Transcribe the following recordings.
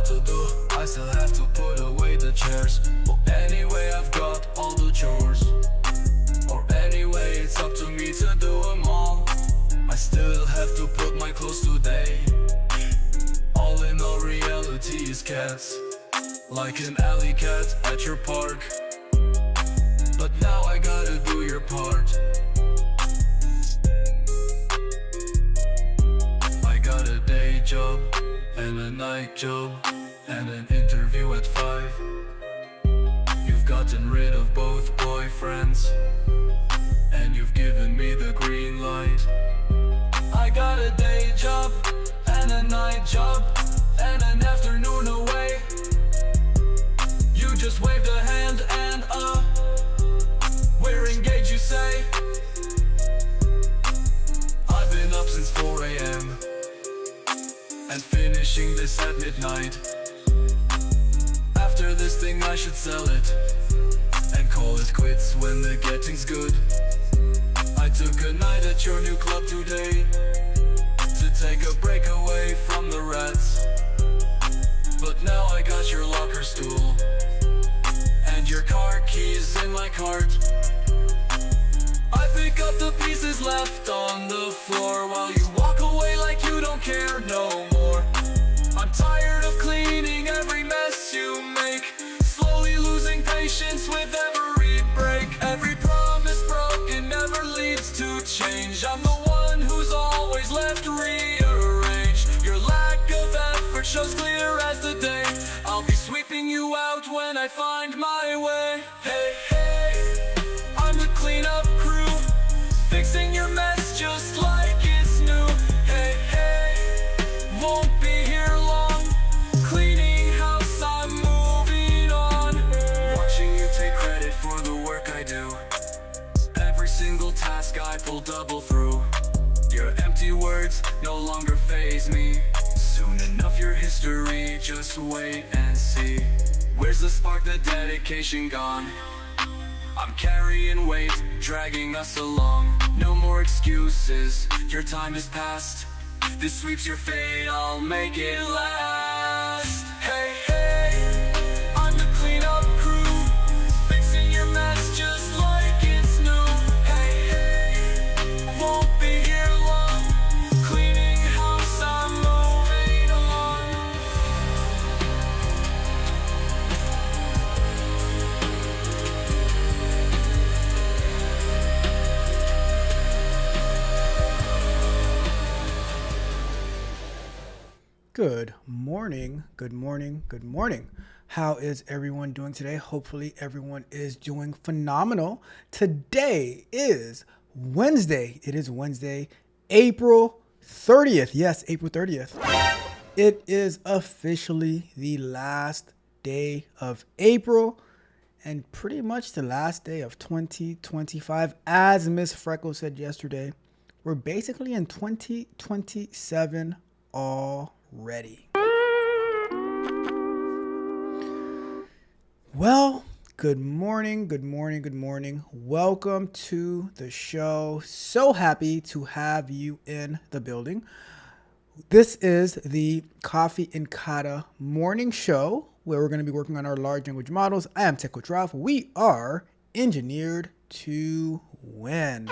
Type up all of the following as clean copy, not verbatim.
lot to do, I still have to put away the chairs. But anyway, I've got all the chores. Or anyway, it's up to me to do them all. I still have to put my clothes today. All in all, reality is cats, like an alley cat at your park. But now I gotta do your part. I got a day job and a night job and an interview at 5. You've gotten rid of both boyfriends and you've given me the green light. I got a day job and a night job and an afternoon away. You just waved a hand and we're engaged, you say. I've been up since 4 a.m. and finishing this at midnight. After this thing I should sell it and call it quits when the getting's good. I took a night at your new club today to take a break away from the rats. But now I got your locker stool and your car keys in my cart. I pick up the pieces left on the floor while you walk away like you don't care no more. I'm tired of cleaning every mess you make, slowly losing patience with every break. Every promise broken never leads to change. I'm the one who's always left rearranged. Your lack of effort shows clear as the day. I'll be sweeping you out when I find my way. Hey, hey, I'm the cleanup crew, fixing your mess just like it's new. Hey, hey, won't be here long, cleaning house, I'm moving on. Watching you take credit for the work I do, every single task I pull double through. Your empty words no longer faze me. Soon enough your history, just wait and see. Where's the spark, the dedication gone? I'm carrying weight, dragging us along. No more excuses, your time is past. This sweeps your fate, I'll make it last. Hey, hey, I'm the cleanup crew, fixing your mess just like it's new. Hey, hey, won't be here long, cleaning house, I'm moving on. Good morning, good morning, good morning. How is everyone doing today? Hopefully everyone is doing phenomenal. Today is Wednesday. It is Wednesday, April 30th. Yes, April 30th. It is officially the last day of April and pretty much the last day of 2025. As Miss Freckles said yesterday, we're basically in 2027 already. Well, good morning, good morning, good morning. Welcome to the show. So happy to have you in the building. This is the Coffee and Kata morning show where we're going to be working on our large language models. I am Tech Coach Ralph. We are engineered to win.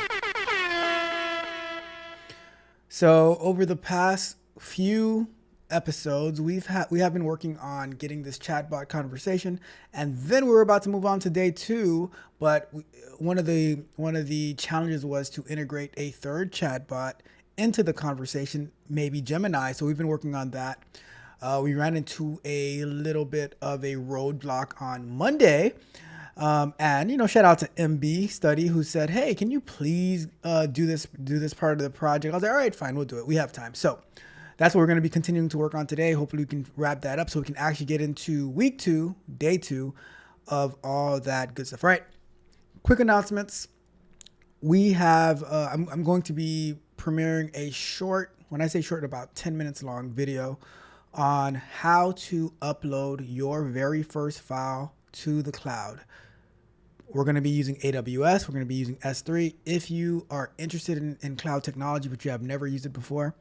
So over the past few episodes, we have been working on getting this chatbot conversation, and then we're about to move on to day 2. But one of the challenges was to integrate a third chatbot into the conversation, maybe Gemini. So we've been working on that. We ran into a little bit of a roadblock on Monday. And shout out to MB Study who said, hey, can you please do this part of the project? I was like, all right, fine, we'll do it. We have time. So that's what we're going to be continuing to work on today. Hopefully we can wrap that up so we can actually get into week 2, day 2 of all that good stuff. All right. Quick announcements. We have, I'm going to be premiering a short, when I say short, about 10 minutes long video on how to upload your very first file to the cloud. We're going to be using AWS. We're going to be using S3. If you are interested in cloud technology, but you have never used it before,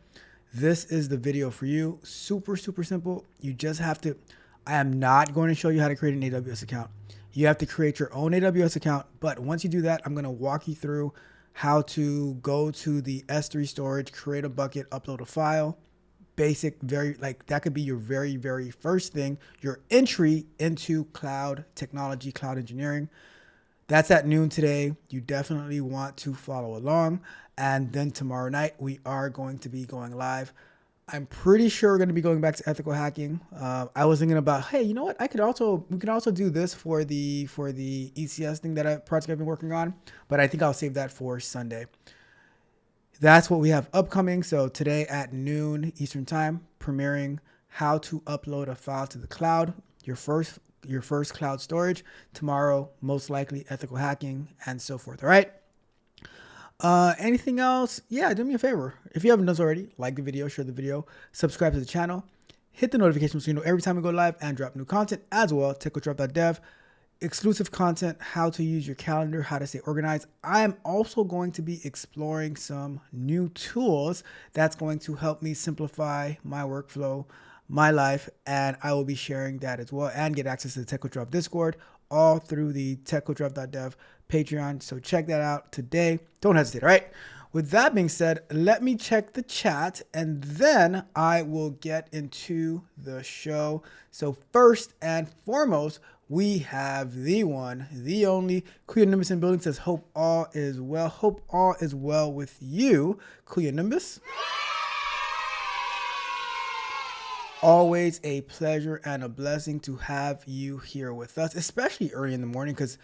this is the video for you. Super, super simple. You just have to, I am not going to show you how to create an AWS account. You have to create your own AWS account. But once you do that, I'm going to walk you through how to go to the S3 storage, create a bucket, upload a file. Basic, very, like, that could be your very, very first thing, your entry into cloud technology, cloud engineering. That's at noon today. You definitely want to follow along. And then tomorrow night, we are going to be going live. I'm pretty sure we're going to be going back to ethical hacking. I was thinking about, hey, you know what? We could also do this for the ECS thing project I've been working on, but I think I'll save that for Sunday. That's what we have upcoming. So today at noon Eastern time, premiering how to upload a file to the cloud, your first cloud storage. Tomorrow, most likely ethical hacking and so forth. All right. Anything else? Yeah, do me a favor. If you haven't done so already, like the video, share the video, subscribe to the channel, hit the notification so you know every time we go live and drop new content, as well. techwithdrop.dev, exclusive content, how to use your calendar, how to stay organized. I am also going to be exploring some new tools that's going to help me simplify my workflow, my life, and I will be sharing that as well and get access to the Tech with Drop Discord, all through the techwithdrop.dev Patreon. So check that out today. Don't hesitate. All right. With that being said, let me check the chat and then I will get into the show. So first and foremost, we have the one, the only Kuya Nimbus in building. Says, hope all is well. Hope all is well with you, Kuya Nimbus. Always a pleasure and a blessing to have you here with us, especially early in the morning, because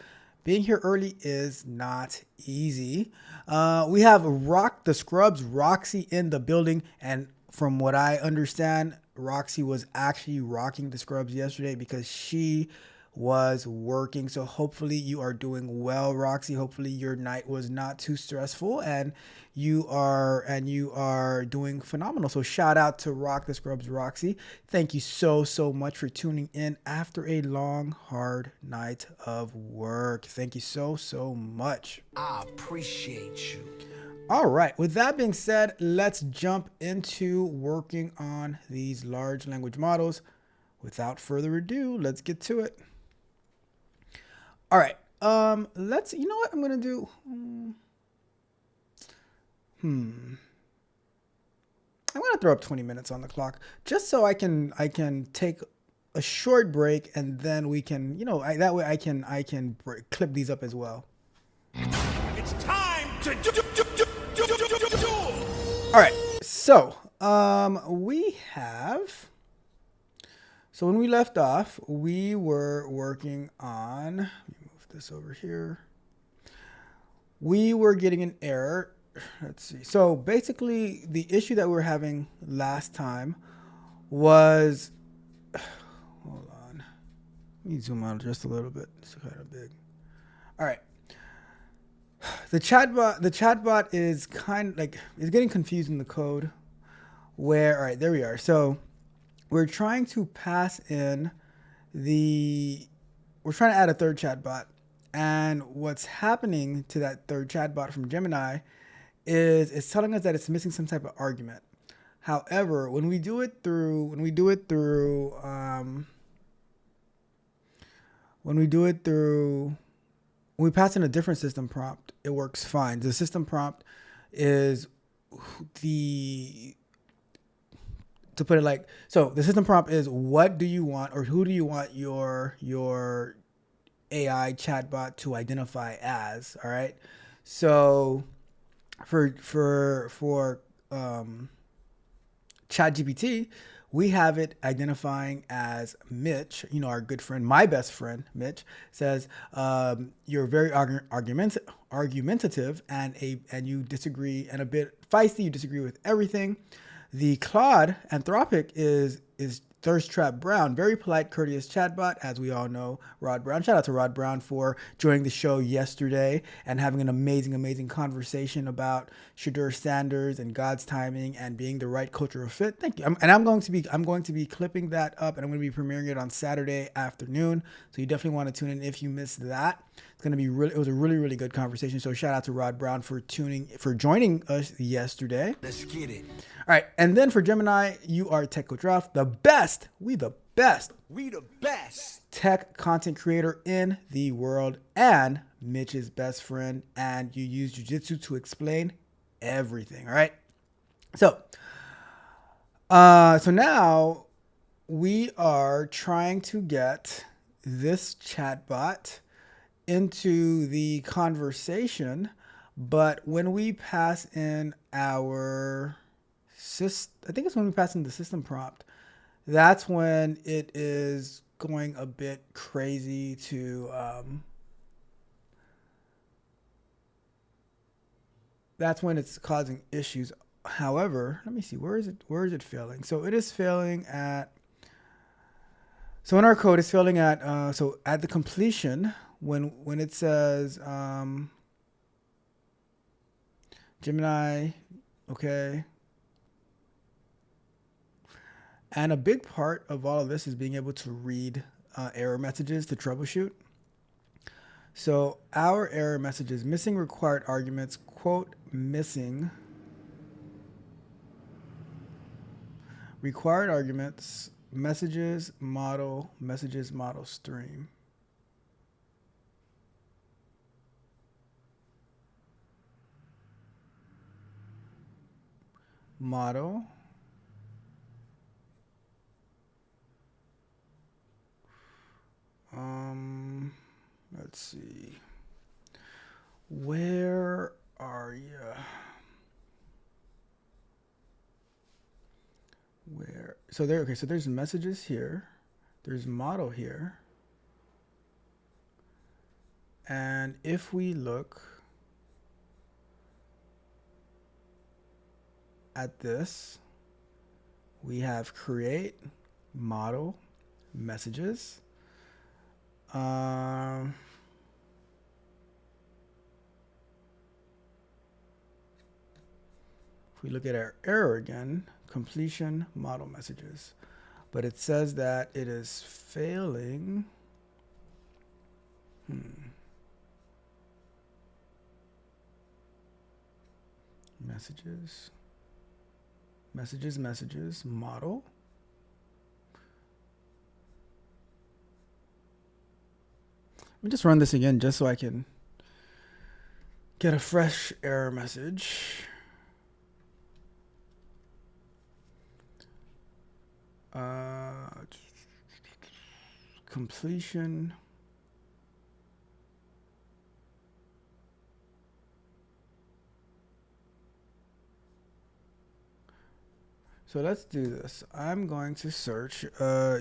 being here early is not easy. We have Rock the Scrubs, Roxy in the building. And from what I understand, Roxy was actually rocking the Scrubs yesterday because she was working. So hopefully you are doing well, Roxy. Hopefully your night was not too stressful and you are doing phenomenal. So shout out to Rock the Scrubs, Roxy. Thank you so much for tuning in after a long, hard night of work. Thank you so much. I appreciate you. All right. With that being said, let's jump into working on these large language models. Without further ado, let's get to it. All right. You know what I'm going to do? I'm going to throw up 20 minutes on the clock just so I can take a short break and then we can, that way I can clip these up as well. It's time to do. All right. So, so when we left off, we were working on, let me move this over here. We were getting an error. Let's see. So basically the issue that we were having last time was, hold on. Let me zoom out just a little bit. It's kind of big. All right. The chatbot is is getting confused in the code where, all right, there we are. So we're trying to pass in we're trying to add a third chatbot. And what's happening to that third chatbot from Gemini is it's telling us that it's missing some type of argument. However, when we pass in a different system prompt, it works fine. The system prompt is the system prompt is what do you want or who do you want your AI chatbot to identify as, all right? So for ChatGPT, we have it identifying as Mitch, our good friend, my best friend, Mitch, says, you're very argumentative and you disagree and a bit feisty, you disagree with everything. The Claude Anthropic is Thirst Trap Brown, very polite, courteous chatbot, as we all know. Rod Brown, shout out to Rod Brown for joining the show yesterday and having an amazing conversation about Shadur Sanders and God's timing and being the right cultural fit. Thank you. I'm going to be clipping that up, and I'm going to be premiering it on Saturday afternoon. So you definitely want to tune in if you missed that. It's going to be it was a really good conversation. So shout out to Rod Brown for joining us yesterday. Let's get it. All right, and then for Gemini, you are Tech Coach Ralph, the best We the best. tech content creator in the world, and Mitch's best friend, and you use jujitsu to explain everything. All right, so now we are trying to get this chatbot into the conversation, but when we pass in I think it's when we pass in the system prompt, that's when it is going a bit crazy to that's when it's causing issues. However, let me see, where is it failing? So it is failing at, so in our code it's failing at so at the completion when it says Gemini, okay. And a big part of all of this is being able to read error messages to troubleshoot. So our error messages: missing required arguments, quote, missing required arguments, messages model stream. Model. Let's see. Where are you? Where? So there. Okay. So there's messages here. There's model here. And if we look at this, we have create, model, messages. If we look at our error again, completion, model messages, but it says that it is failing. Messages, model. Let me just run this again just so I can get a fresh error message. Completion. So let's do this. I'm going to search,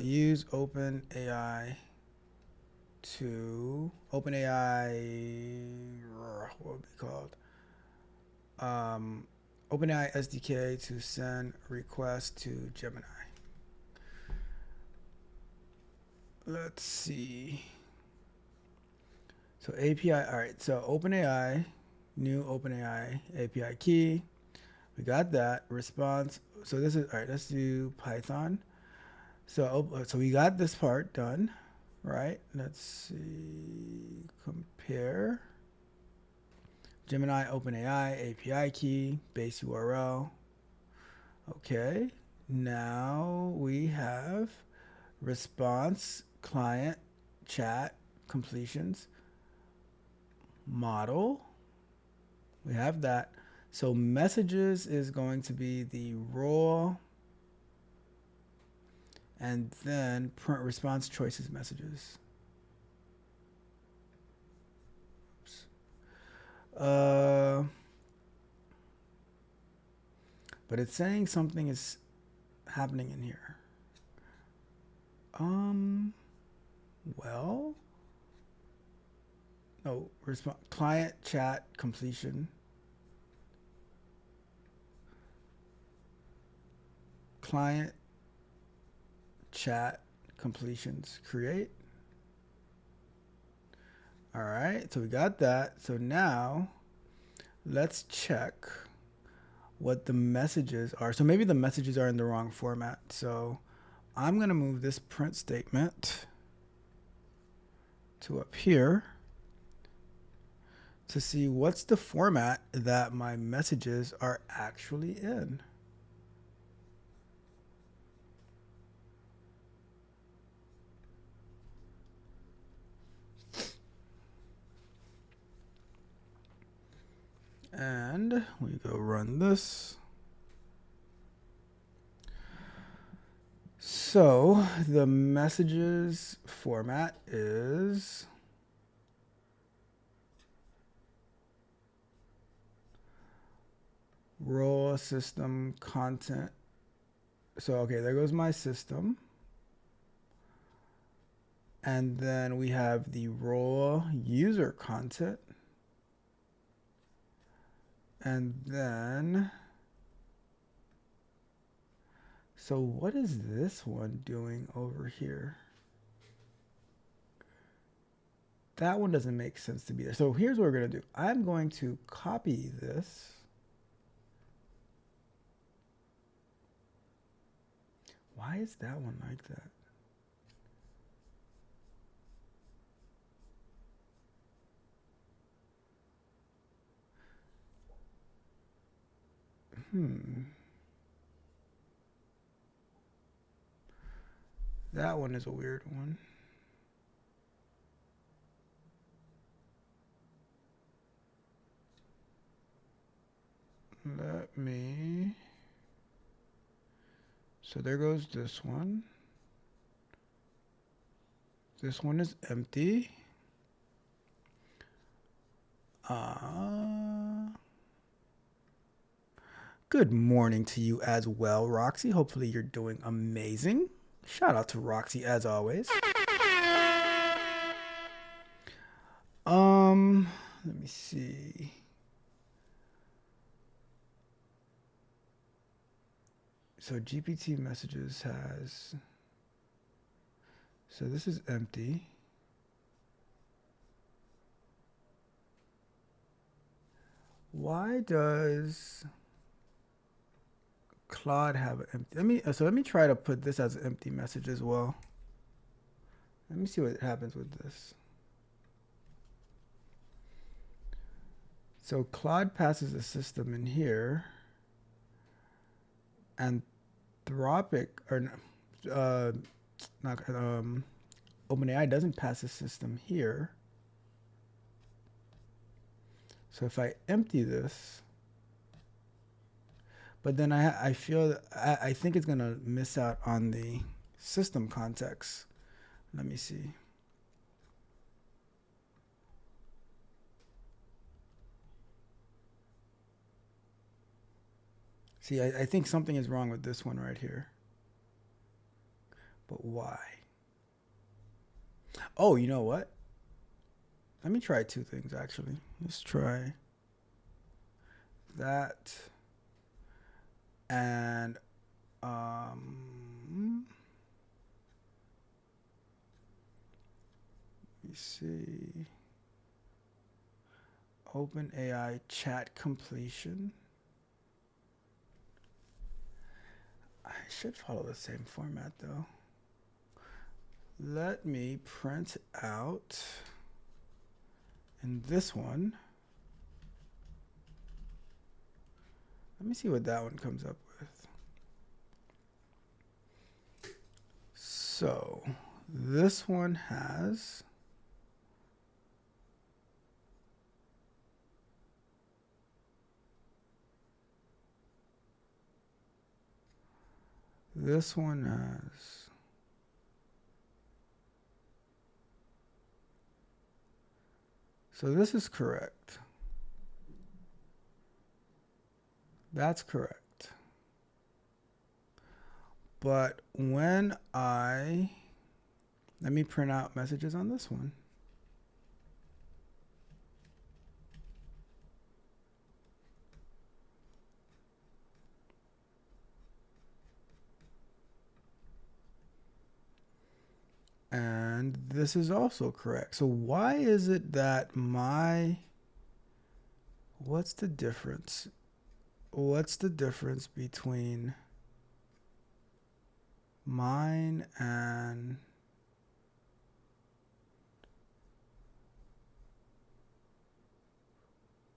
use OpenAI to, what would it be called? OpenAI SDK to send requests to Gemini. Let's see. So API, all right, so OpenAI, new OpenAI API key. We got that response. So this is, all right, let's do Python. So we got this part done, right? Let's see, compare. Gemini, OpenAI, API key, base URL. Okay, now we have response, client, chat, completions, model. We have that. So messages is going to be the raw, and then print response choices messages. Oops. But it's saying something is happening in here. Well, no, client, chat, completion. Client, chat completions create. All right, so we got that. So now let's check what the messages are. So maybe the messages are in the wrong format. So I'm going to move this print statement to up here to see what's the format that my messages are actually in. And we go run this. So the messages format is raw system content. So, okay, there goes my system. And then we have the raw user content. And then, so what is this one doing over here? That one doesn't make sense to be there. So here's what we're going to do. I'm going to copy this. Why is that one like that? That one is a weird one. Let me... So there goes this one. This one is empty. Good morning to you as well, Roxy. Hopefully you're doing amazing. Shout out to Roxy as always. Let me see. So GPT messages has, so this is empty. Why does Claude have an empty? Let me try to put this as an empty message as well. Let me see what happens with this. So Claude passes a system in here. Anthropic or OpenAI doesn't pass a system here. So if I empty this, but then I feel I think it's gonna miss out on the system context. Let me see. See, I think something is wrong with this one right here. But why? Oh, you know what? Let me try two things actually. Let's try that. And let me see. OpenAI chat completion. I should follow the same format though. Let me print out in this one. Let me see what that one comes up with. So this one has this one has so this is correct. That's correct. But when let me print out messages on this one. And this is also correct. So why is it that what's the difference? What's the difference between mine and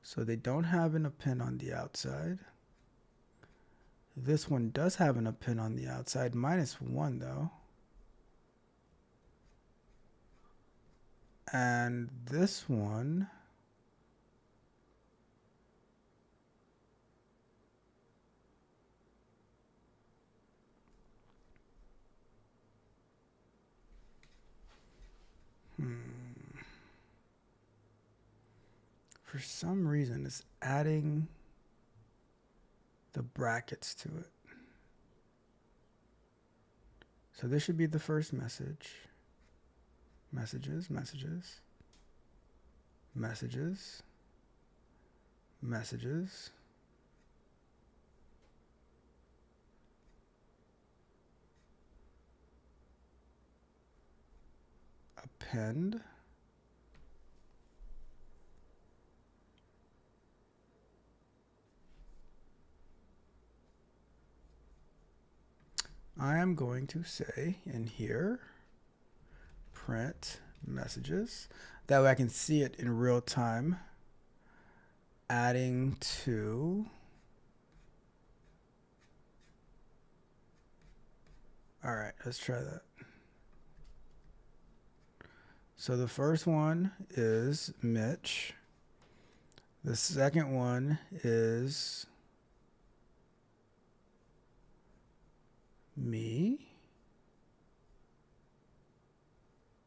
so they don't have an append on the outside. This one does have an append on the outside, -1 though. And this one for some reason it's adding the brackets to it. So this should be the first message. Messages, messages, messages, messages. Append. I am going to say in here, print messages. That way I can see it in real time. Adding to. All right, let's try that. So the first one is Mitch. The second one is me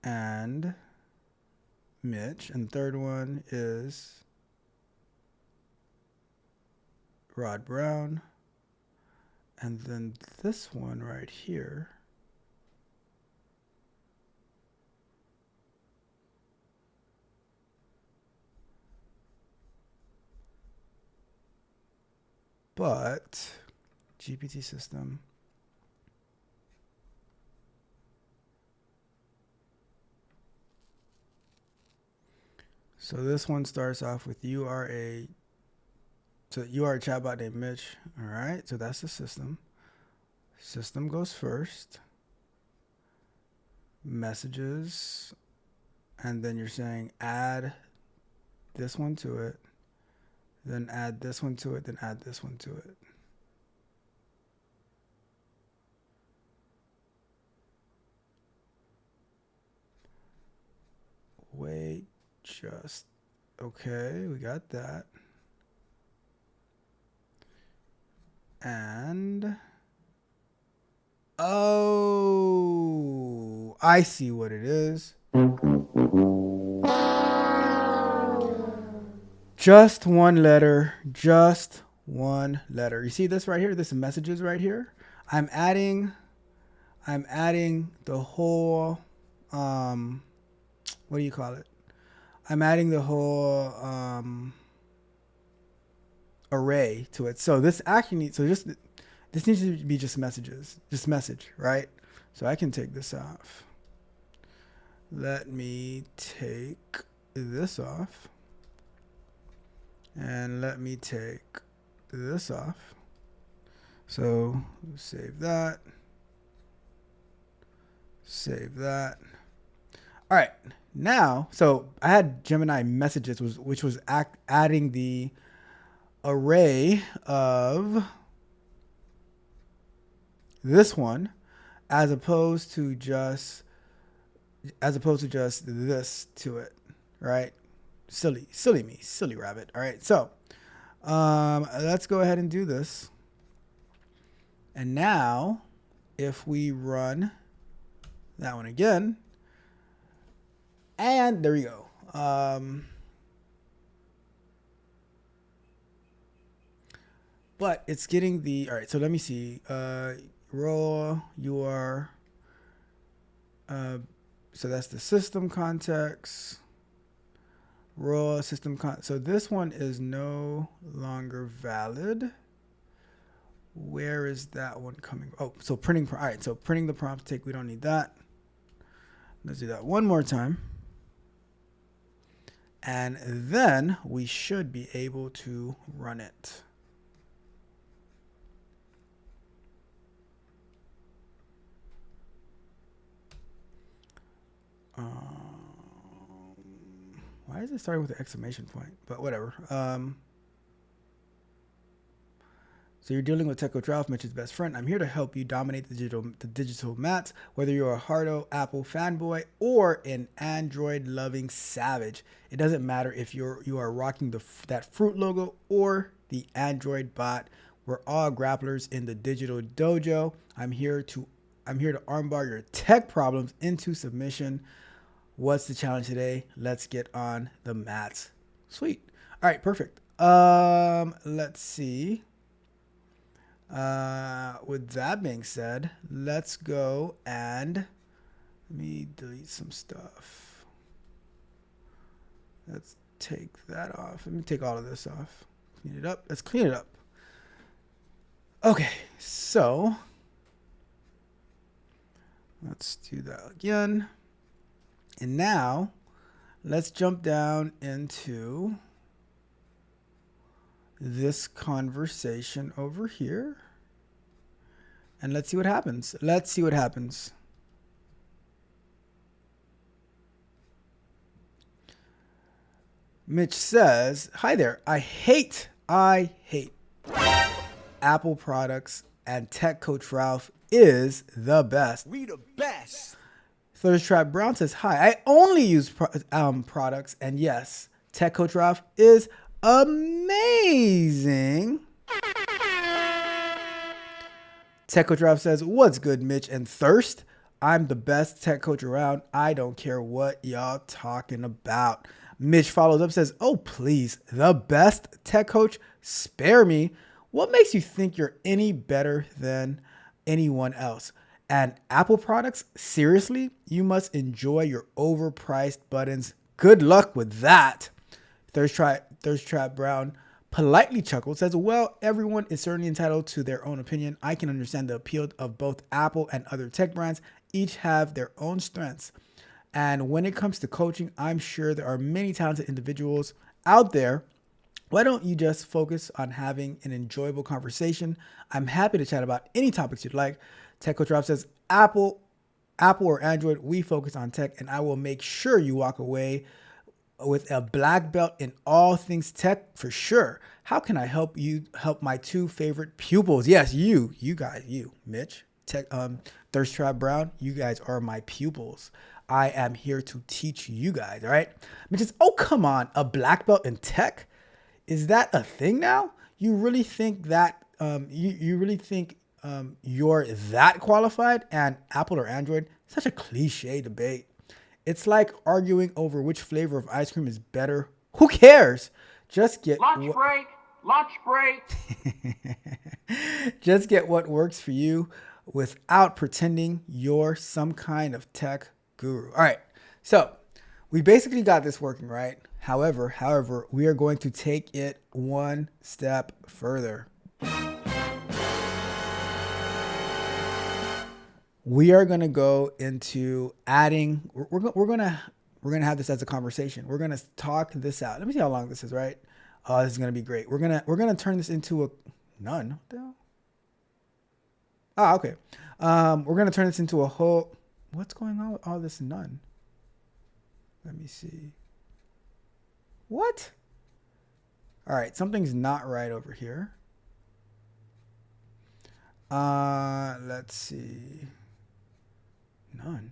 and Mitch, and the third one is Rod Brown, and then this one right here but GPT system. So this one starts off with you are a chatbot named Mitch. All right, so that's the system. System goes first. Messages, and then you're saying add this one to it, then add this one to it, then add this one to it. Wait, just, okay, we got that. And, oh, I see what it is. Just one letter, just one letter. You see this right here? This messages right here. I'm adding the whole, what do you call it? I'm adding the whole array to it. So this actually needs, this needs to be just messages, just message, right? So I can take this off. Let me take this off. And let me take this off. So save that. Save that. All right. Now, so I had Gemini messages, which was adding the array of this one, as opposed to just this to it, right? Silly me, silly rabbit. All right, so let's go ahead and do this. And now, if we run that one again, and there we go. But it's getting the, all right, so let me see. Raw, you are, so that's the system context. Raw system so this one is no longer valid. Where is that one coming? Oh, so printing. All right, so printing the prompt take, we don't need that. Let's do that one more time. And then we should be able to run it. Why is it starting with an exclamation point? But whatever. So you're dealing with Tech Coach Ralph, Mitch's best friend. I'm here to help you dominate the digital mats, whether you're a hardo Apple fanboy or an Android loving savage. It doesn't matter if you are rocking that fruit logo or the Android bot. We're all grapplers in the digital dojo. I'm here to armbar your tech problems into submission. What's the challenge today? Let's get on the mats. Sweet. All right, perfect. Let's see. With that being said, let's go and let me delete some stuff. Let's take that off. Let me take all of this off. Clean it up. Let's clean it up. Okay, so let's do that again. And now let's jump down into this conversation over here. And let's see what happens. Let's see what happens. Mitch says, hi there. I hate Apple products, and Tech Coach Ralph is the best. We the best. Thirst Trap Brown says, hi, I only use products, and yes, Tech Coach Ralph is amazing. Tech Coach Ralph says, what's good, Mitch and Thirst? I'm the best tech coach around. I don't care what y'all talking about. Mitch follows up, says, oh, please, the best tech coach, spare me. What makes you think you're any better than anyone else? And Apple products? Seriously? You must enjoy your overpriced buttons. Good luck with that. Thirst Trap Brown politely chuckled, says, well, everyone is certainly entitled to their own opinion. I can understand the appeal of both Apple and other tech brands. Each have their own strengths. And when it comes to coaching, I'm sure there are many talented individuals out there. Why don't you just focus on having an enjoyable conversation? I'm happy to chat about any topics you'd like. Tech Coach Rob says, Apple or Android, we focus on tech, and I will make sure you walk away with a black belt in all things tech for sure. How can I help my two favorite pupils? Yes, you guys, Mitch, Thirst Trap Brown, you guys are my pupils. I am here to teach you guys, all right? Mitch says, oh, come on, a black belt in tech? Is that a thing now? You really think that, you really think you're that qualified? And Apple or Android? Such a cliche debate. It's like arguing over which flavor of ice cream is better. Who cares? Just get lunch break. Just get what works for you without pretending you're some kind of tech guru. All right. So we basically got this working, right? However, we are going to take it one step further. We are going to go into adding, we're going to have this as a conversation. We're going to talk this out. Let me see how long this is, right? Oh, this is going to be great. We're going to turn this into a none. What the hell? Ah, okay. We're going to turn this into a whole, what's going on with all this none? Let me see. What? All right. Something's not right over here. Let's see. None.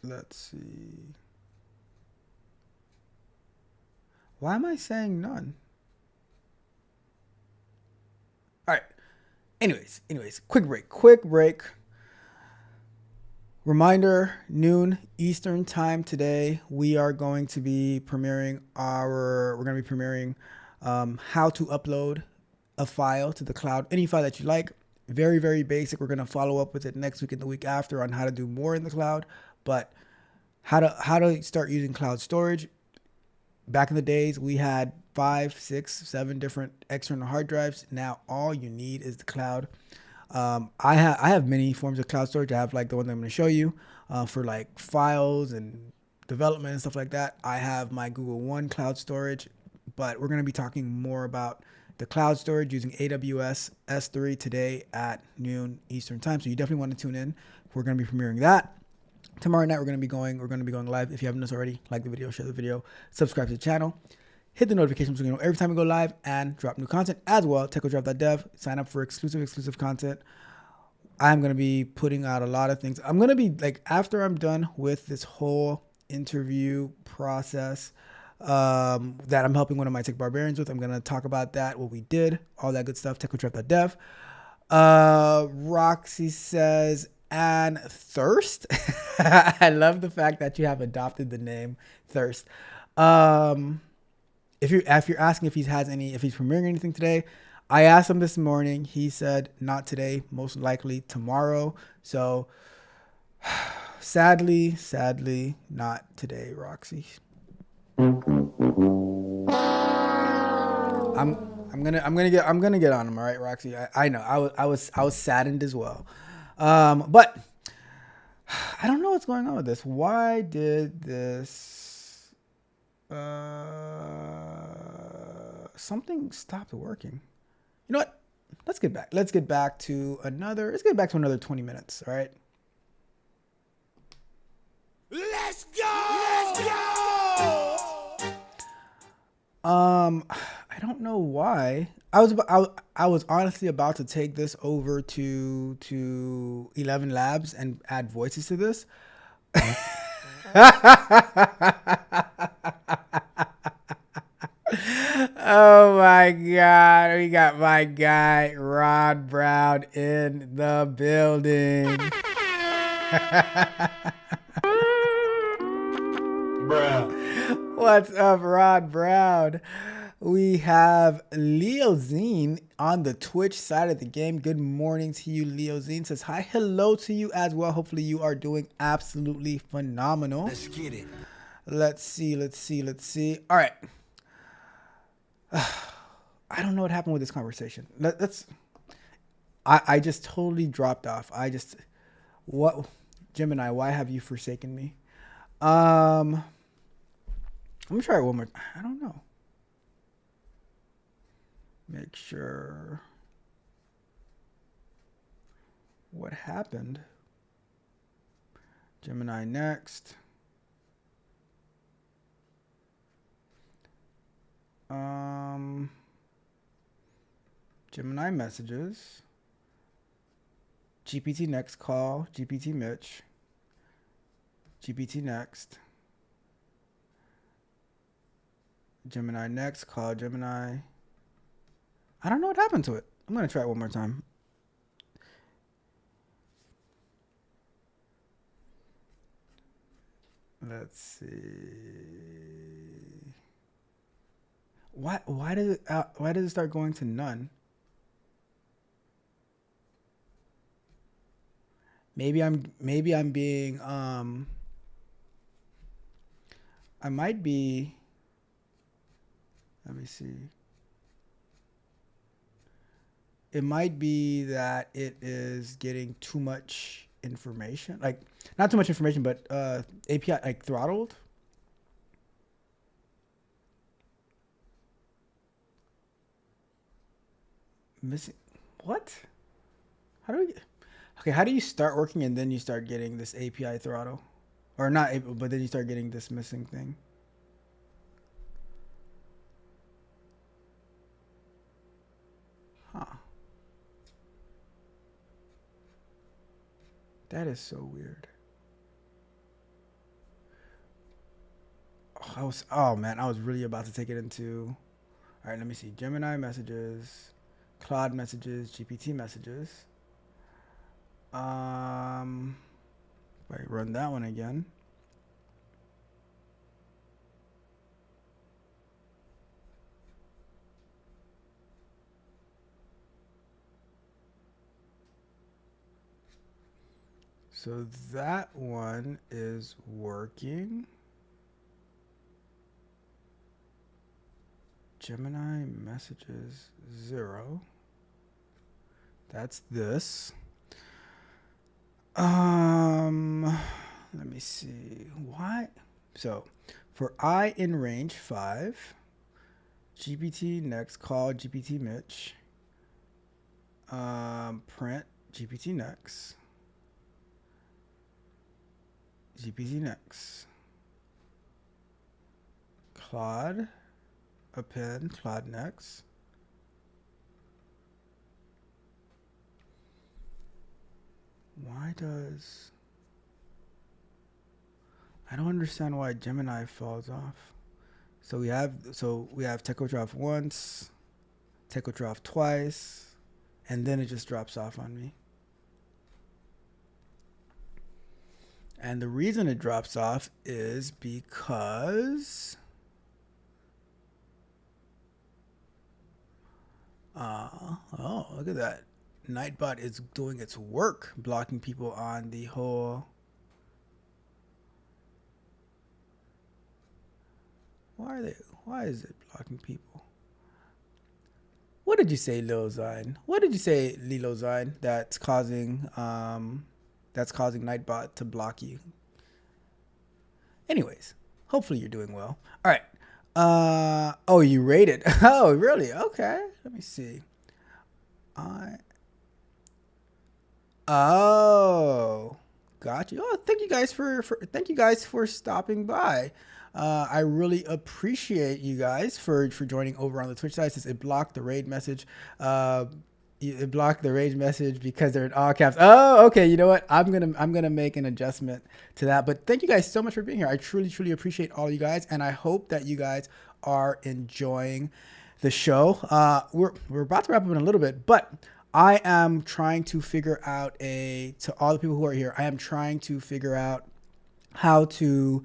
Let's see. Why am I saying none? All right. Anyways, quick break. Reminder, noon Eastern time today, we are going to be premiering how to upload a file to the cloud, any file that you like. Very, very basic. We're going to follow up with it next week and the week after on how to do more in the cloud, but how to start using cloud storage. back in the days, we had 5, 6, 7 different external hard drives. Now all you need is the cloud. I have many forms of cloud storage. I have like the one that I'm going to show you for like files and development and stuff like that. I have my Google One cloud storage, but we're going to be talking more about the cloud storage using AWS S3 today at noon Eastern time. So you definitely want to tune in. We're going to be premiering that. Tomorrow night we're going to be going live. If you haven't done this already, like the video, share the video, subscribe to the channel, hit the notifications so you know every time we go live and drop new content as well. TechWithDrop.dev, sign up for exclusive content. I'm going to be putting out a lot of things. I'm going to be like, after I'm done with this whole interview process that I'm helping one of my tech barbarians with, I'm going to talk about that, what we did, all that good stuff. TechWithDrop.dev. Roxy says, and Thirst. I love the fact that you have adopted the name Thirst. If you're asking if he's premiering anything today, I asked him this morning. He said not today, most likely tomorrow. So sadly, not today, Roxy. I'm gonna get on him. All right, Roxy. I know. I was saddened as well. But I don't know what's going on with this. Why did this something stopped working? You know what? Let's get back to another 20 minutes, all right? Let's go! I don't know why. I was honestly about to take this over to 11 Labs and add voices to this. Oh my God. We got my guy, Rod Brown, in the building. Bruh. What's up, Rod Brown? We have Leo Zine on the Twitch side of the game. Good morning to you, Leo Zine. Says hi, hello to you as well. Hopefully you are doing absolutely phenomenal. Let's get it. Let's see. All right. I don't know what happened with this conversation. I just totally dropped off. What, Gemini, why have you forsaken me? I'm gonna try it one more. I don't know. Make sure. What happened? Gemini next. Gemini messages. GPT next call. GPT Mitch. GPT next. Gemini next call. Gemini. I don't know what happened to it. I'm going to try it one more time. Let's see. Why does it start going to none? Maybe I'm being I might be, let me see. It might be that it is getting too much information. Like, not too much information, but API, like, throttled. Missing. What? How do you start working and then you start getting this API throttle? Or not, but then you start getting this missing thing. Huh. That is so weird. Oh man, I was really about to take it into. All right, let me see. Gemini messages, Claude messages, GPT messages. If I run that one again. So that one is working. Gemini messages 0. That's this. Let me see. Why? So for I in range 5, GPT next, call GPT Mitch. Print GPT next. GPT next. Claude, append Claude next. Why does... I don't understand why Gemini falls off. So we have Techo once, Techo twice, and then it just drops off on me. And the reason it drops off is because oh, look at that. Nightbot is doing its work, blocking people on the whole. Why is it blocking people? What did you say, Lil Zine? What did you say, Lilo Zine, that's causing Nightbot to block you? Anyways, hopefully you're doing well. All right. Oh, you rated. Oh, really? Okay. Let me see. Oh, got you. Oh, thank you guys for stopping by. I really appreciate you guys for joining over on the Twitch side. Since it blocked the raid message. It blocked the raid message because they're in all caps. Oh, okay. You know what? I'm gonna make an adjustment to that. But thank you guys so much for being here. I truly appreciate all you guys, and I hope that you guys are enjoying the show. We're about to wrap up in a little bit, but I am trying to figure out to all the people who are here. I am trying to figure out how to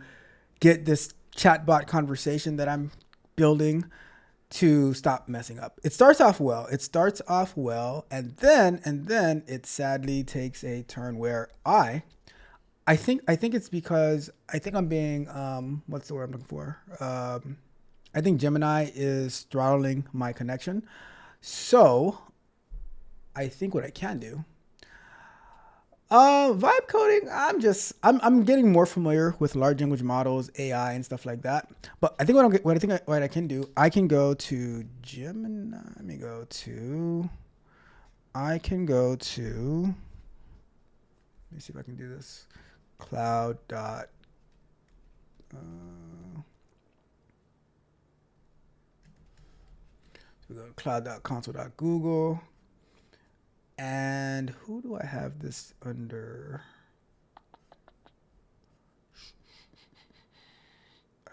get this chatbot conversation that I'm building to stop messing up. It starts off well, and then it sadly takes a turn where I think it's because I think I'm being what's the word I'm looking for? I think Gemini is throttling my connection. So I think what I can do. Vibe coding, I'm getting more familiar with large language models, AI, and stuff like that. But I think what I can do, I can go to Gemini. Let me go to. Let me see if I can do this. Cloud dot. So we go to cloud.console.google. And who do I have this under?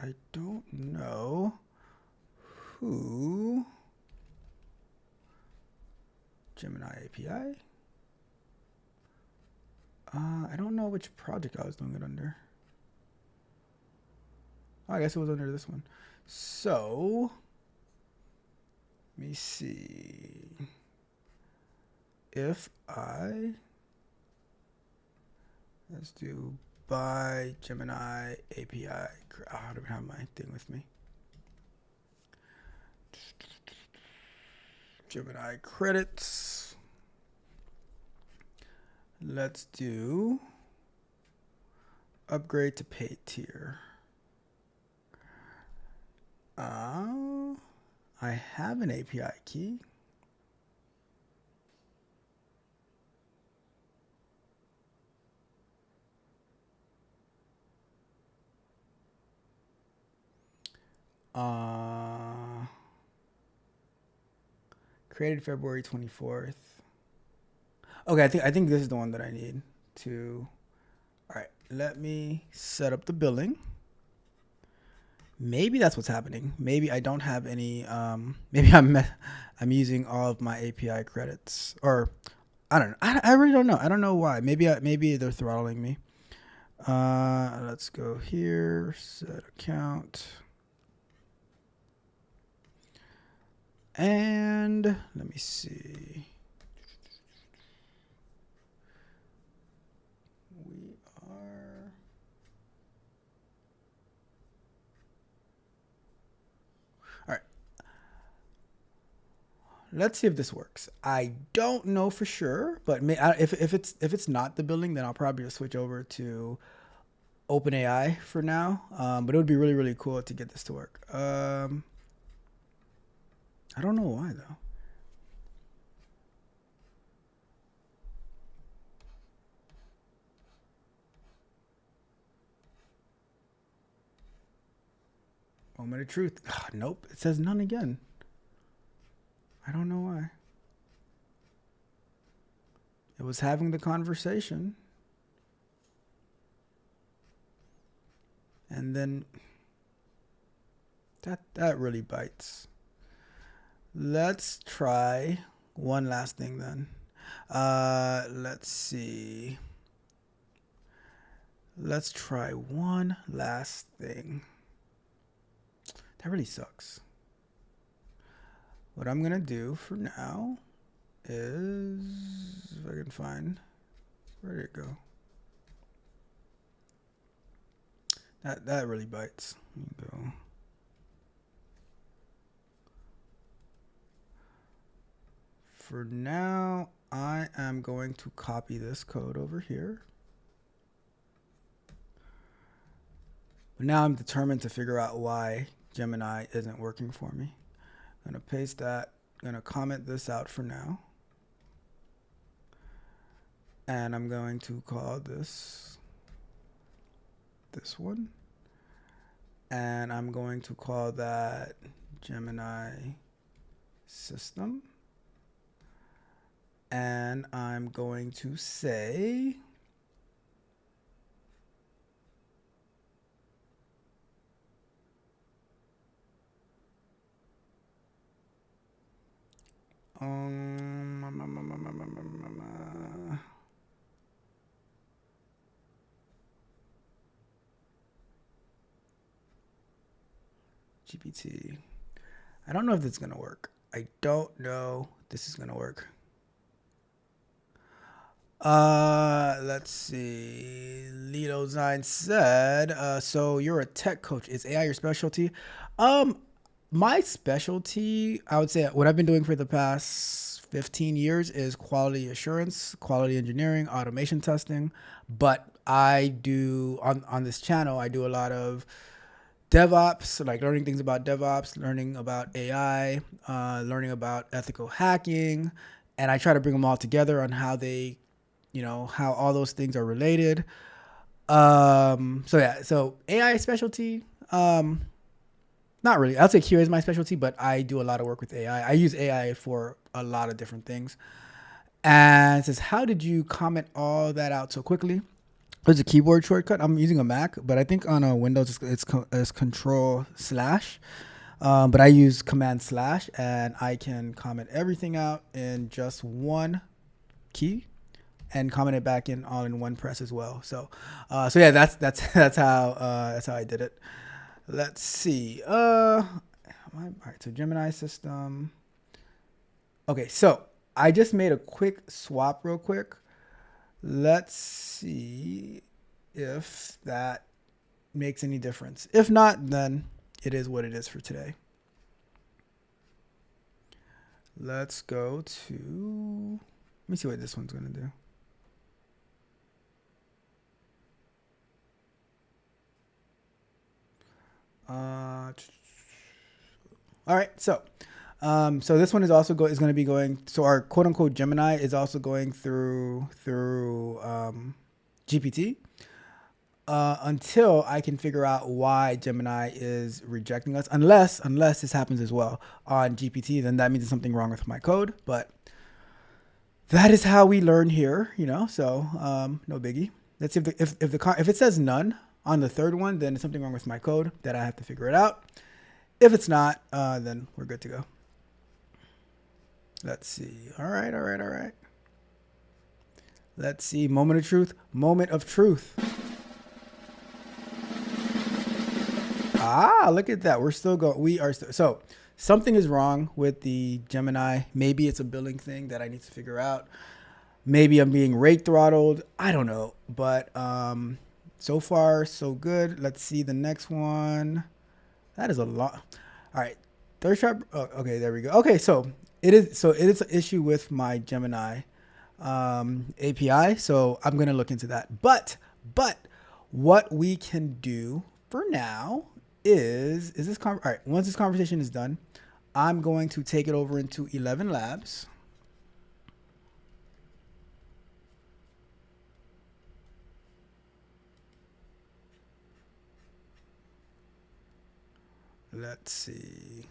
I don't know who. Gemini API. I don't know which project I was doing it under. Oh, I guess it was under this one. So, let me see. If let's do by Gemini API. I don't have my thing with me. Gemini credits. Let's do upgrade to paid tier. I have an API key. Created February 24th. Okay, I think this is the one that I need to. All right, let me set up the billing. Maybe that's what's happening. Maybe I don't have any. Maybe I'm using all of my API credits, or I don't know. I really don't know. I don't know why. Maybe they're throttling me. Let's go here. Set account. And let me see. We are. All right. let's see if this works. I don't know for sure, but if it's not the building, then I'll probably just switch over to OpenAI for now. But it would be really, really cool to get this to work. I don't know why though. Moment of truth. Nope, it says none again. I don't know why. It was having the conversation. And then that really bites. Let's try one last thing then. Let's see. Let's try one last thing. That really sucks. What I'm gonna do for now is, if I can find, where did it go? That really bites. Let me go. For now, I am going to copy this code over here. But now I'm determined to figure out why Gemini isn't working for me. I'm gonna paste that. I'm gonna comment this out for now. And I'm going to call this one. And I'm going to call that Gemini system. And I'm going to say GPT. I don't know if this is going to work. I don't know if this is going to work. Let's see. Lido Zine said, so you're a tech coach. Is AI your specialty? My specialty, I would say what I've been doing for the past 15 years is quality assurance, quality engineering, automation testing. But I do, on this channel, I do a lot of DevOps, like learning things about DevOps, learning about AI, learning about ethical hacking. And I try to bring them all together on how they, how all those things are related. So AI specialty, not really. I'd say QA is my specialty, but I do a lot of work with AI. I use AI for a lot of different things. And it says, how did you comment all that out so quickly? There's a keyboard shortcut. I'm using a Mac, but I think on a Windows it's Control/. But I use Command/, and I can comment everything out in just one key, and comment it back in all in one press as well. So yeah, that's how I did it. Let's see. All right. So Gemini system. Okay. So I just made a quick swap real quick. Let's see if that makes any difference. If not, then it is what it is for today. Let's go to, let me see what this one's going to do. All right, so this one is also going to be going. So our quote unquote Gemini is also going through GPT until I can figure out why Gemini is rejecting us. Unless this happens as well on GPT, then that means there's something wrong with my code. But that is how we learn here, So no biggie. Let's see if it says none on the third one, then there's something wrong with my code that I have to figure it out. If it's not, then we're good to go. Let's see. All right. Let's see. Moment of truth. Ah, look at that. We're still going. We are still. So something is wrong with the Gemini. Maybe it's a billing thing that I need to figure out. Maybe I'm being rate throttled. I don't know. But so far, so good. Let's see the next one. That is a lot. All right. Third sharp. Oh, okay, there we go. Okay, so it is an issue with my Gemini API. So I'm gonna look into that. But what we can do for now is this all right. Once this conversation is done, I'm going to take it over into 11 Labs. Let's see.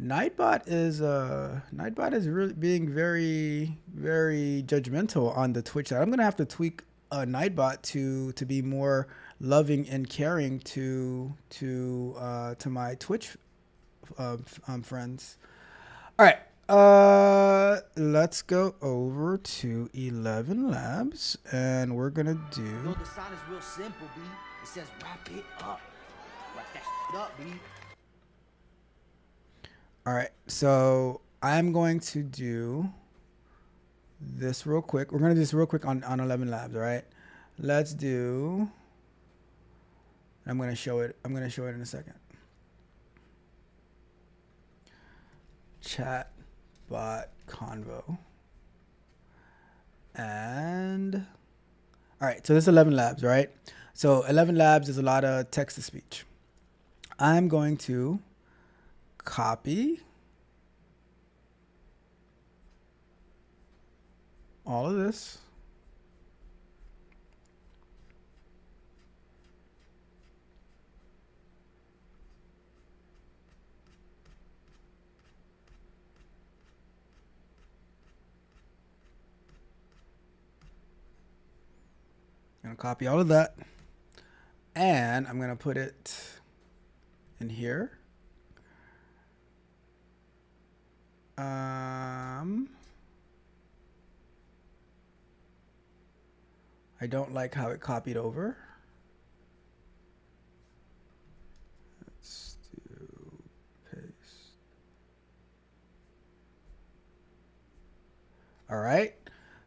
Nightbot is really being very, very judgmental on the Twitch side. I'm gonna have to tweak Nightbot to be more loving and caring to my Twitch friends. All right, let's go over to 11 Labs, and we're gonna do. Yo, the sign is real simple, B. It says wrap it up. Wrap that shit up, B. All right, so I'm going to do this real quick. We're going to do this real quick on 11 Labs, all right? Let's do, I'm going to show it. I'm going to show it in a second. Chatbot convo. And, all right, so this is 11 Labs, right? So 11 Labs is a lot of text to speech. I'm going to copy all of this. I'm gonna copy all of that, and I'm gonna put it in here. I don't like how it copied over. Let's do paste. All right.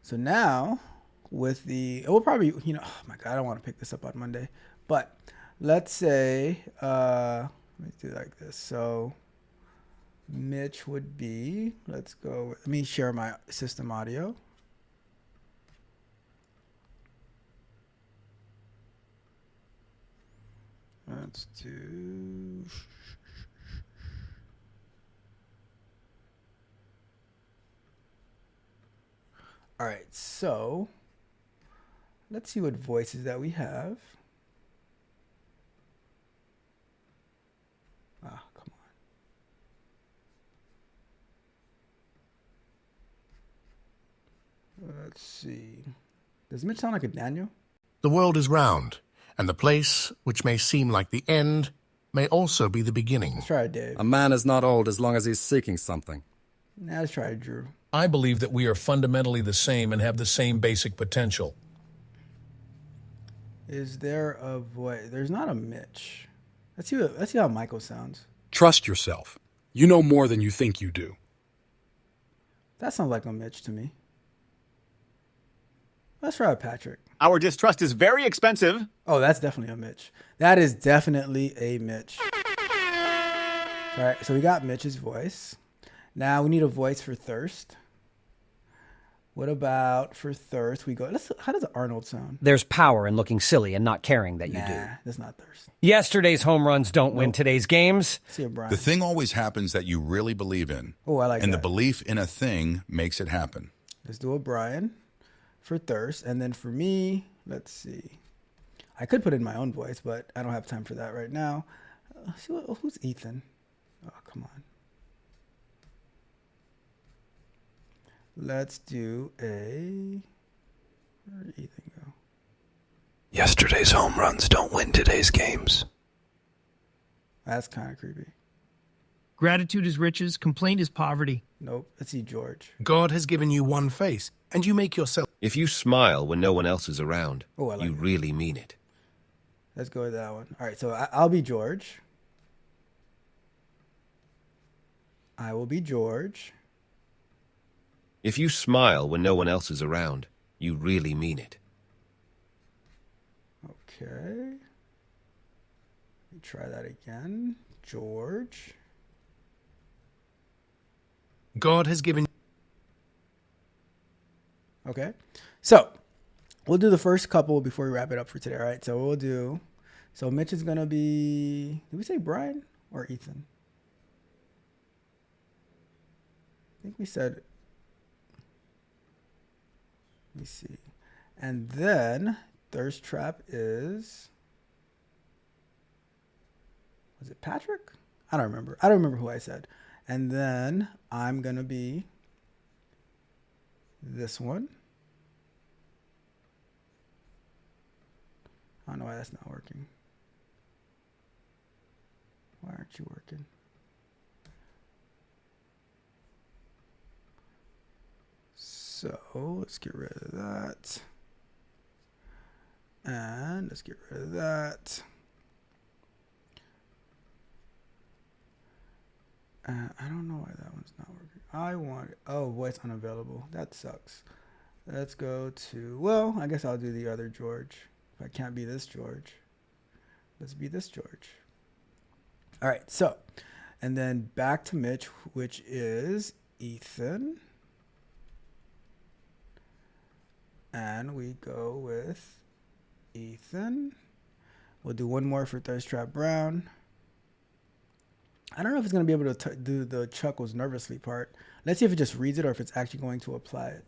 So now with the, we'll probably, you know, oh my God, I don't want to pick this up on Monday, but let's say, let me do like this. So Mitch would be, let's go, let me share my system audio. Let's do, all right, so let's see what voices that we have. Ah, come on. Let's see. Does Mitch sound like a Daniel? The world is round, and the place, which may seem like the end, may also be the beginning. Let's try it, Dave. A man is not old as long as he's seeking something. Now let's try it, Drew. I believe that we are fundamentally the same and have the same basic potential. Is there a voice? There's not a Mitch. Let's see how Michael sounds. Trust yourself. You know more than you think you do. That sounds like a Mitch to me. Let's try Patrick. Our distrust is very expensive. Oh, that's definitely a Mitch. That is definitely a Mitch. All right, so we got Mitch's voice. Now we need a voice for thirst. What about for thirst? We go, how does Arnold sound? There's power in looking silly and not caring that you do. Nah, that's not thirst. Yesterday's home runs don't win today's games. See a Brian. The thing always happens that you really believe in. Oh, I like and that. And the belief in a thing makes it happen. Let's do a Brian for thirst. And then for me, let's see. I could put in my own voice, but I don't have time for that right now. Who's Ethan? Oh, come on. Let's do a... Where did Ethan go? Yesterday's home runs don't win today's games. That's kind of creepy. Gratitude is riches, complaint is poverty. Nope. Let's see George. God has given you one face, and you make yourself... If you smile when no one else is around, like you really mean it. Let's go with that one. All right, so I'll be George. I will be George. If you smile when no one else is around, you really mean it. Okay. Let me try that again. George. God has given. Okay. So we'll do the first couple before we wrap it up for today. All right. So we'll do. So Mitch is going to be. Did we say Brian or Ethan? I think we said. Let me see. And then Thirst Trap is. Was it Patrick? I don't remember. I don't remember who I said. And then I'm going to be this one. I don't know why that's not working. Why aren't you working? So let's get rid of that. And let's get rid of that. I don't know why that one's not working. I want it. Oh, voice unavailable. That sucks. Let's go to, well, I guess I'll do the other George. If I can't be this George, let's be this George. All right, so, and then back to Mitch, which is Ethan. And we go with Ethan. We'll do one more for Thirst Trap Brown. I don't know if it's going to be able to do the chuckles nervously part. Let's see if it just reads it or if it's actually going to apply it.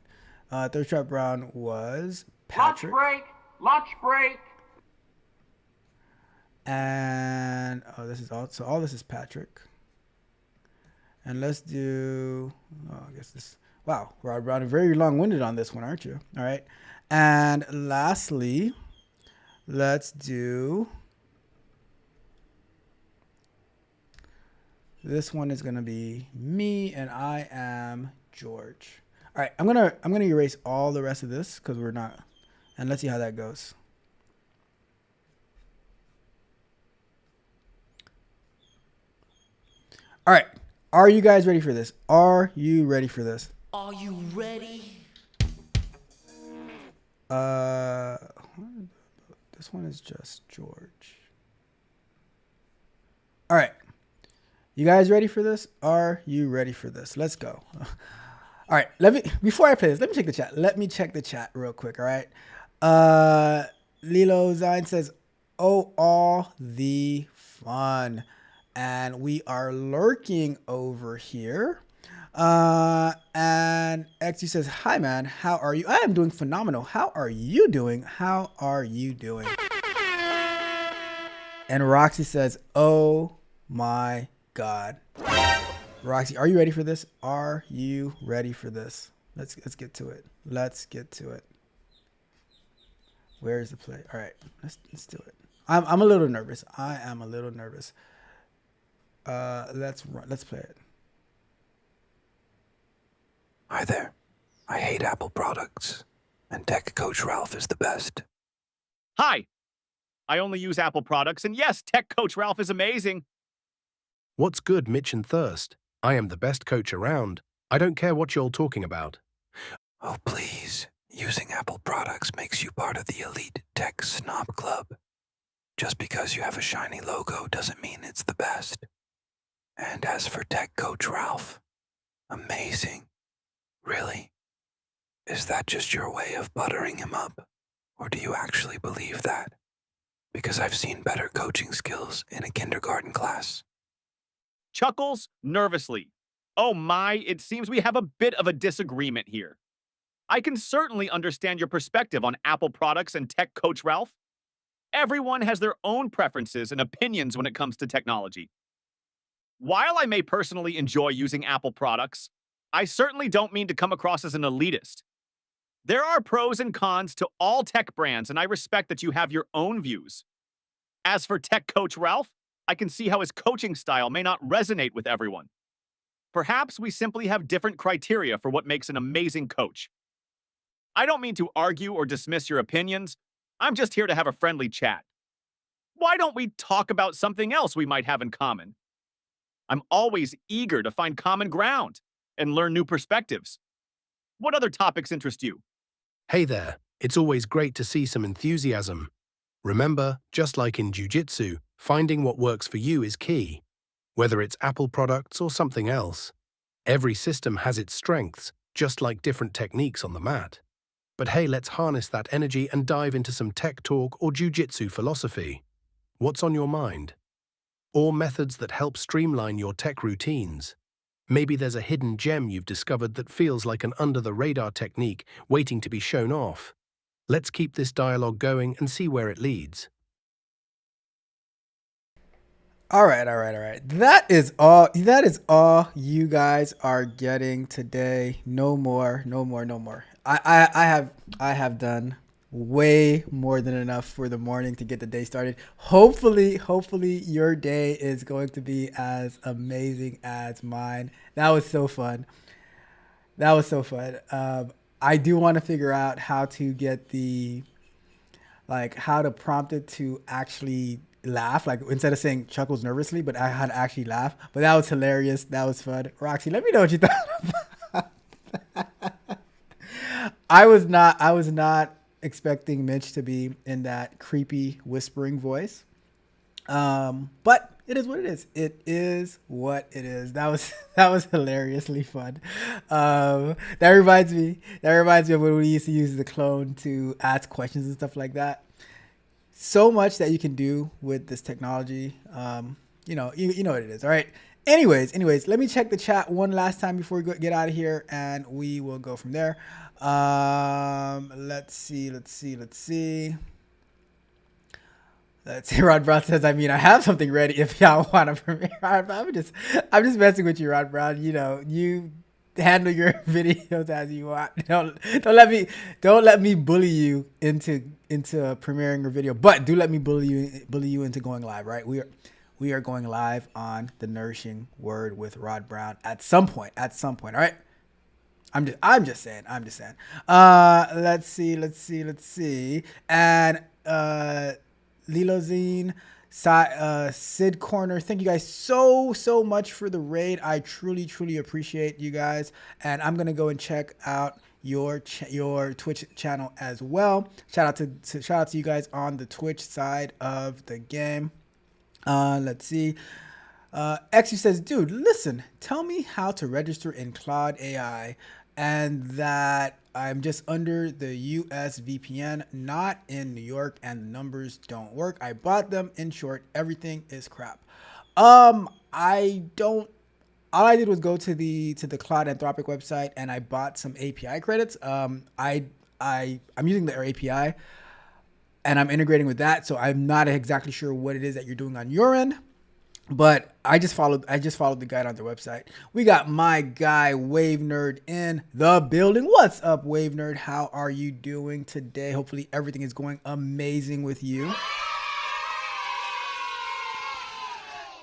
Thirst Trap Brown was Patrick. Lunch break. And oh, this is all this is Patrick. And let's do, oh, I guess this, wow, Rod Brown, very long-winded on this one, aren't you? All right. And lastly, let's do, this one is going to be me, and I am George. All right, I'm gonna erase all the rest of this because we're not, and let's see how that goes. All right, are you guys ready for this? Are you ready for this? Are you ready? This one is just George. All right. You guys ready for this? Are you ready for this? Let's go. All right. Before I play this, let me check the chat. Let me check the chat real quick. All right. Lilo Zine says, oh, all the fun. And we are lurking over here. And XU says, hi, man. How are you? I am doing phenomenal. How are you doing? How are you doing? And Roxy says, oh, my God. Roxy, are you ready for this? Are you ready for this? Let's get to it. Let's get to it. Where is the play? All right, let's do it. I'm a little nervous. I am a little nervous. Let's play it. Hi there. I hate Apple products, and Tech Coach Ralph is the best. Hi. I only use Apple products, and yes, Tech Coach Ralph is amazing. What's good, Mitch and Thirst? I am the best coach around. I don't care what you're talking about. Oh, please. Using Apple products makes you part of the elite tech snob club. Just because you have a shiny logo doesn't mean it's the best. And as for Tech Coach Ralph, amazing. Really? Is that just your way of buttering him up? Or do you actually believe that? Because I've seen better coaching skills in a kindergarten class. Chuckles nervously. Oh my, it seems we have a bit of a disagreement here. I can certainly understand your perspective on Apple products and Tech Coach Ralph. Everyone has their own preferences and opinions when it comes to technology. While I may personally enjoy using Apple products, I certainly don't mean to come across as an elitist. There are pros and cons to all tech brands, and I respect that you have your own views. As for Tech Coach Ralph, I can see how his coaching style may not resonate with everyone. Perhaps we simply have different criteria for what makes an amazing coach. I don't mean to argue or dismiss your opinions. I'm just here to have a friendly chat. Why don't we talk about something else we might have in common? I'm always eager to find common ground and learn new perspectives. What other topics interest you? Hey there. It's always great to see some enthusiasm. Remember, just like in jiu-jitsu, finding what works for you is key. Whether it's Apple products or something else, every system has its strengths, just like different techniques on the mat. But hey, let's harness that energy and dive into some tech talk or jujitsu philosophy. What's on your mind? Or methods that help streamline your tech routines. Maybe there's a hidden gem you've discovered that feels like an under-the-radar technique waiting to be shown off. Let's keep this dialogue going and see where it leads. All right. That is all you guys are getting today. No more. I have done way more than enough for the morning to get the day started. Hopefully your day is going to be as amazing as mine. That was so fun. I do want to figure out how to get how to prompt it to actually laugh, like instead of saying chuckles nervously, but I had to actually laugh. But that was hilarious. That was fun. Roxy, let me know what you thought about that. I was not expecting Mitch to be in that creepy whispering voice. But it is what it is. It is what it is. That was hilariously fun. That reminds me of when we used to use the clone to ask questions and stuff like that. So much that you can do with this technology. You know what it is. All right. Anyways, let me check the chat one last time before we get out of here, and we will go from there. Let's see. Rod Brown says, I have something ready if y'all want to premiere. I'm just messing with you, Rod Brown. You handle your videos as you want. Don't let me bully you into premiering your video, but do let me bully you into going live. Right? We are going live on the Nourishing Word with Rod Brown at some point. All right. I'm just saying. Let's see. And Lilozine, Sid Corner, thank you guys so much for the raid. I truly appreciate you guys, and I'm gonna go and check out your Twitch channel as well. Shout out to you guys on the Twitch side of the game. Let's see. XU says, dude, listen, tell me how to register in Claude AI, and that I'm just under the US VPN, not in New York, and the numbers don't work. I bought them. In short, everything is crap. All I did was go to the Claude Anthropic website, and I bought some API credits. I'm using their API, and I'm integrating with that, so I'm not exactly sure what it is that you're doing on your end. But I just followed the guide on their website. We got my guy Wave Nerd in the building. What's up, Wave Nerd? How are you doing today? Hopefully everything is going amazing with you.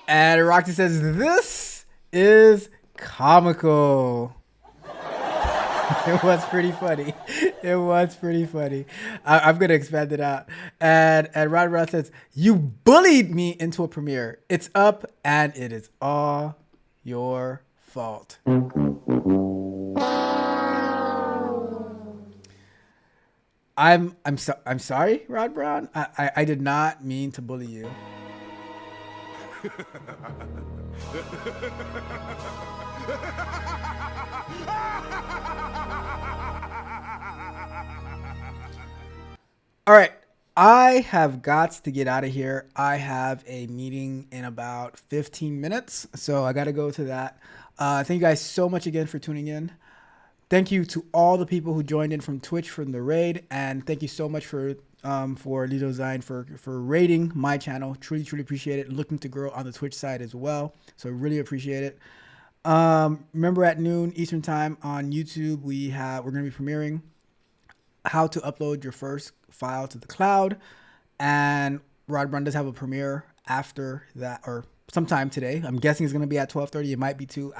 And Roxy says, this is comical. It was pretty funny. I'm going to expand it out. And Rod says, you bullied me into a premiere. It's up, and it is all your fault. I'm sorry, Rod Brown. I did not mean to bully you. All right, I have got to get out of here. I have a meeting in about 15 minutes, so I got to go to that. Thank you guys so much again for tuning in. Thank you to all the people who joined in from Twitch from the raid, and thank you so much for Lido Zine for raiding my channel. Truly appreciate it. Looking to grow on the Twitch side as well, so really appreciate it. Remember, at noon Eastern time on YouTube, we're going to be premiering how to upload your first file to the cloud, and Rod Brown does have a premiere after that, or sometime today. I'm guessing it's going to be at 12:30. It might be 2.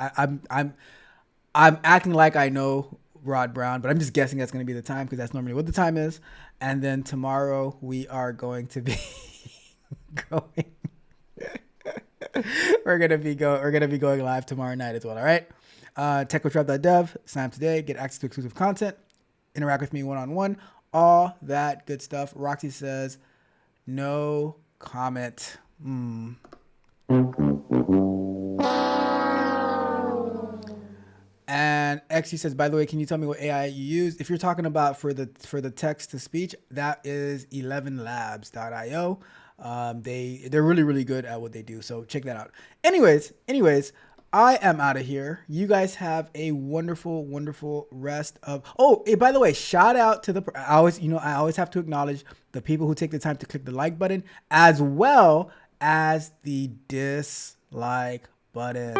I'm acting like I know Rod Brown, but I'm just guessing that's going to be the time because that's normally what the time is. And then tomorrow we are going to be going. We're gonna be going live tomorrow night as well. All right. TechCoachRap.dev. Sign up today. Get access to exclusive content. Interact with me one-on-one. All that good stuff. Roxy says, no comment. XU says, by the way, can you tell me what AI you use? If you're talking about for the text to speech, that is 11labs.io. They're really, really good at what they do. So check that out. Anyways, I am out of here. You guys have a wonderful, wonderful rest of. Oh, hey, by the way, shout out to I always have to acknowledge the people who take the time to click the like button as well as the dislike button.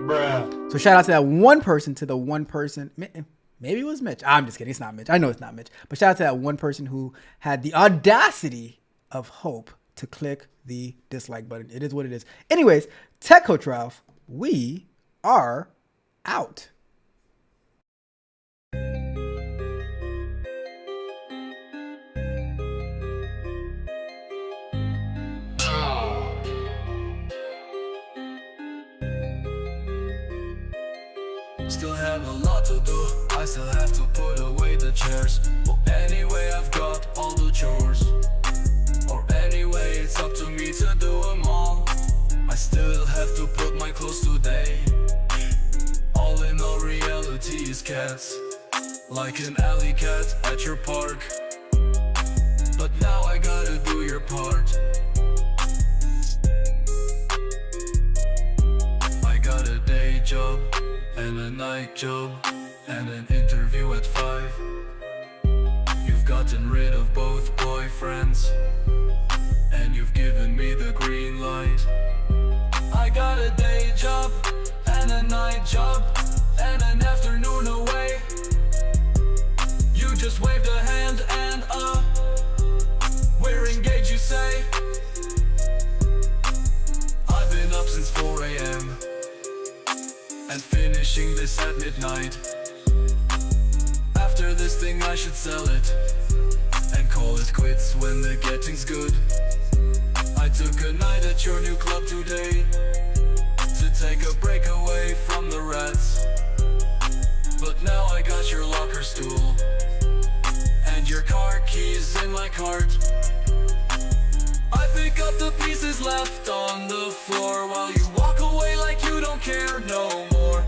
Bruh. So shout out to that one person, maybe it was Mitch. I'm just kidding. It's not Mitch. I know it's not Mitch. But shout out to that one person who had the audacity of hope to click the dislike button. It is what it is. Anyways, Tech Coach Ralph, we are out. Still have a lot to do, I still have to put away the chairs. But anyway, I've got all the chores. Or anyway, it's up to me to do them all. I still have to put my clothes today. All in all, reality is cats. Like an alley cat at your park. But now I gotta do your part. I got a day job and a night job and an interview at 5. You've gotten rid of both boyfriends and you've given me the green light. I got a day job and a night job and an afternoon away. You just waved a hand and we're engaged, you say. I've been up since 4 a.m. and finishing this at midnight. After this thing I should sell it and call it quits when the getting's good. I took a night at your new club today to take a break away from the rats. But now I got your locker stool and your car keys in my cart. I pick up the pieces left on the floor while you walk away like you don't care no more.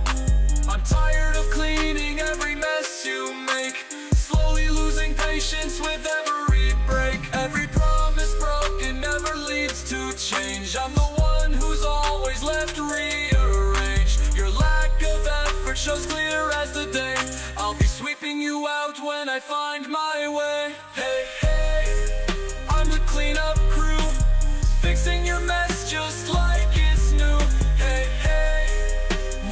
I'm tired of cleaning every mess you make, slowly losing patience with every break. Every promise broken never leads to change. I'm the one who's always left rearranged. Your lack of effort shows clear as the day. I'll be sweeping you out when I find my way. Hey, hey, I'm the cleanup crew, fixing your mess just like it's new. Hey, hey,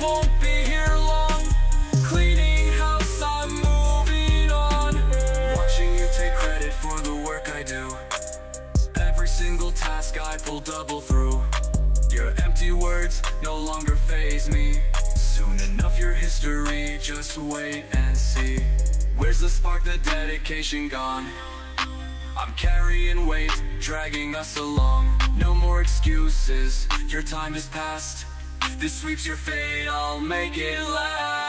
won't be here long, cleaning house, I'm moving on. Watching you take credit for the work I do, every single task I pull double through. Your empty words no longer faze me. Soon enough your history, just wait and see. Where's the spark, the dedication gone? I'm carrying weight, dragging us along. No more excuses, your time is past. This sweeps your fate, I'll make it last.